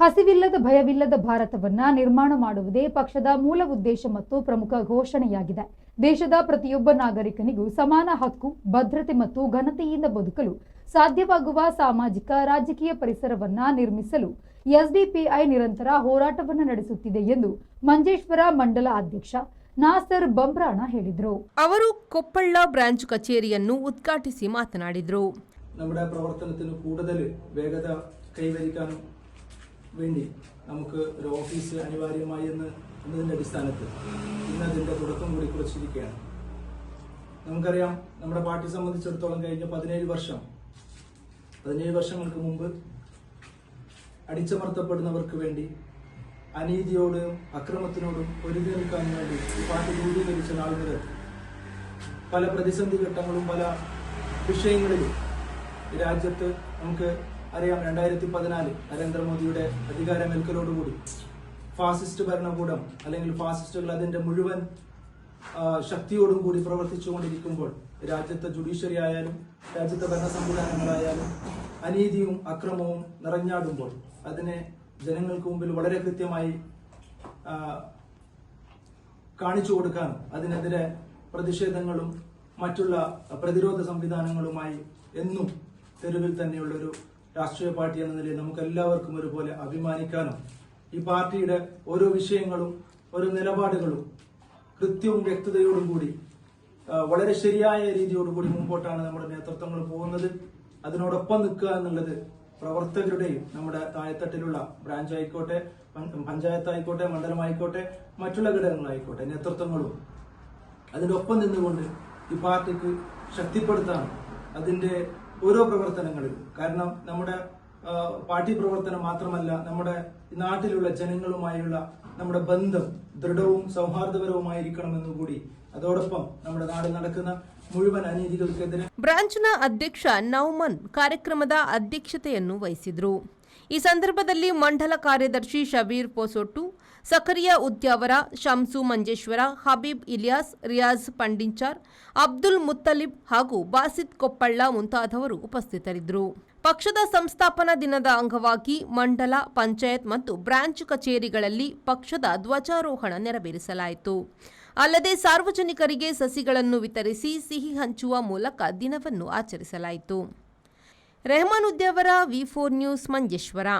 ಹಸಿವಿಲ್ಲದ ಭಯವಿಲ್ಲದ ಭಾರತವನ್ನ ನಿರ್ಮಾಣ ಮಾಡುವುದೇ ಪಕ್ಷದ ಮೂಲ ಉದ್ದೇಶ ಮತ್ತು ಪ್ರಮುಖ ಘೋಷಣೆಯಾಗಿದೆ. ದೇಶದ ಪ್ರತಿಯೊಬ್ಬ ನಾಗರಿಕನಿಗೂ ಸಮಾನ ಹಕ್ಕು, ಭದ್ರತೆ ಮತ್ತು ಘನತೆಯಿಂದ ಬದುಕಲು ಸಾಧ್ಯವಾಗುವ ಸಾಮಾಜಿಕ ರಾಜಕೀಯ ಪರಿಸರವನ್ನ ನಿರ್ಮಿಸಲು ಎಸ್ಡಿಪಿಐ ನಿರಂತರ ಹೋರಾಟವನ್ನು ನಡೆಸುತ್ತಿದೆ ಎಂದು ಮಂಜೇಶ್ವರ ಮಂಡಲ ಅಧ್ಯಕ್ಷ ನಾಸರ್ ಬಂಬ್ರಾಣ ಹೇಳಿದರು. ಅವರು ಕೊಪ್ಪಳ ಬ್ರಾಂಚ್ ಕಚೇರಿಯನ್ನು ಉದ್ಘಾಟಿಸಿ ಮಾತನಾಡಿದರು. നമ്മുടെ പ്രവർത്തനത്തിന് കൂടുതൽ വേഗത കൈവരിക്കാനും വേണ്ടി നമുക്ക് ഒരു ഓഫീസ് അനിവാര്യമായി എന്നതിൻ്റെ അടിസ്ഥാനത്തിൽ ഇന്ന് അതിൻ്റെ തുടക്കം കൂടി കുറിച്ചിരിക്കുകയാണ്. നമുക്കറിയാം, നമ്മുടെ പാർട്ടി സംബന്ധിച്ചിടത്തോളം കഴിഞ്ഞ 17 വർഷങ്ങൾക്ക് മുമ്പ് അടിച്ചമർത്തപ്പെടുന്നവർക്ക് വേണ്ടി, അനീതിയോടും അക്രമത്തിനോടും പൊരുതി നിൽക്കാൻ വേണ്ടി ഈ പാർട്ടി രൂപീകരിച്ച നാൾ മുതൽ പല പ്രതിസന്ധി ഘട്ടങ്ങളും പല വിഷയങ്ങളിലും ഈ രാജ്യത്ത് നമുക്ക് അറിയാം. 2014 നരേന്ദ്രമോദിയുടെ അധികാരമേൽക്കലോടുകൂടി ഫാസിസ്റ്റ് ഭരണകൂടം അല്ലെങ്കിൽ ഫാസിസ്റ്റുകൾ അതിന്റെ മുഴുവൻ ശക്തിയോടും കൂടി പ്രവർത്തിച്ചുകൊണ്ടിരിക്കുമ്പോൾ രാജ്യത്തെ ജുഡീഷ്യറി ആയാലും രാജ്യത്തെ ഭരണ സംവിധാനങ്ങളായാലും അനീതിയും അക്രമവും നിറഞ്ഞാടുമ്പോൾ അതിനെ ജനങ്ങൾക്ക് മുമ്പിൽ വളരെ കൃത്യമായി കാണിച്ചു കൊടുക്കാനും അതിനെതിരെ പ്രതിഷേധങ്ങളും മറ്റുള്ള പ്രതിരോധ സംവിധാനങ്ങളുമായി എന്നും തെരുവിൽ തന്നെയുള്ളൊരു രാഷ്ട്രീയ പാർട്ടി എന്ന നിലയിൽ നമുക്ക് എല്ലാവർക്കും ഒരുപോലെ അഭിമാനിക്കാനും ഈ പാർട്ടിയുടെ ഓരോ വിഷയങ്ങളും ഓരോ നിലപാടുകളും കൃത്യവും വ്യക്തതയോടും കൂടി വളരെ ശരിയായ രീതിയോടുകൂടി മുമ്പോട്ടാണ് നമ്മുടെ നേതൃത്വങ്ങൾ പോകുന്നത്. അതിനോടൊപ്പം നിൽക്കുക എന്നുള്ളത് പ്രവർത്തകരുടെയും നമ്മുടെ താഴെത്തട്ടിലുള്ള ബ്രാഞ്ച് ആയിക്കോട്ടെ, പഞ്ചായത്ത് ആയിക്കോട്ടെ, മണ്ഡലമായിക്കോട്ടെ, മറ്റുള്ള ഘടകങ്ങളായിക്കോട്ടെ, നേതൃത്വങ്ങളും അതിനൊപ്പം നിന്നുകൊണ്ട് ഈ പാർട്ടിക്ക് ശക്തിപ്പെടുത്താൻ അതിന്റെ ഓരോ പ്രവർത്തനങ്ങളിലും, കാരണം നമ്മുടെ പാർട്ടി പ്രവർത്തനം മാത്രമല്ല, നമ്മുടെ നാട്ടിലുള്ള ജനങ്ങളുമായുള്ള നമ്മുടെ ബന്ധം ദൃഢവും സൗഹാർദ്ദപരവുമായിരിക്കണമെന്നുകൂടി, അതോടൊപ്പം നമ്മുടെ നാട്ടിൽ നടക്കുന്ന ಮುಳುವನ ಅನೀತಿಗಳಿಗೆದಿರೆ ಬ್ರಾಂಚ್ನ ಅಧ್ಯಕ್ಷ ನೌಮನ್ ಕಾರ್ಯಕ್ರಮದ ಅಧ್ಯಕ್ಷತೆಯನ್ನು ವಹಿಸಿದರು. ಈ ಸಂದರ್ಭದಲ್ಲಿ ಮಂಡಲ ಕಾರ್ಯದರ್ಶಿ ಶಬೀರ್ ಪೋಸೊಟ್ಟು, ಸಕರಿಯಾ ಉದ್ಯಾವರ, ಶಂಸು ಮಂಜೇಶ್ವರ, ಹಬೀಬ್ ಇಲಿಯಾಸ್, ರಿಯಾಜ್ ಪಂಡಿಂಚಾರ್, ಅಬ್ದುಲ್ ಮುತ್ತಲಿಬ್ ಹಾಗೂ ಬಾಸಿತ್ ಕೊಪ್ಪಳ್ಳ ಮುಂತಾದವರು ಉಪಸ್ಥಿತರಿದ್ದರು. ಪಕ್ಷದ ಸಂಸ್ಥಾಪನಾ ದಿನದ ಅಂಗವಾಗಿ ಮಂಡಲ, ಪಂಚಾಯತ್ ಮತ್ತು ಬ್ರಾಂಚ್ ಕಚೇರಿಗಳಲ್ಲಿ ಪಕ್ಷದ ಧ್ವಜಾರೋಹಣ ನೆರವೇರಿಸಲಾಯಿತು. ಅಲ್ಲದೆ ಸಾರ್ವಜನಿಕರಿಗೆ ಸಸಿಗಳನ್ನು ವಿತರಿಸಿ ಸಿಹಿ ಹಂಚುವ ಮೂಲಕ ದಿನವನ್ನು ಆಚರಿಸಲಾಯಿತು. ರೆಹಮಾನ್ ಉದ್ಯಾವರ, ವಿ4 ನ್ಯೂಸ್, ಮಂಜೇಶ್ವರ.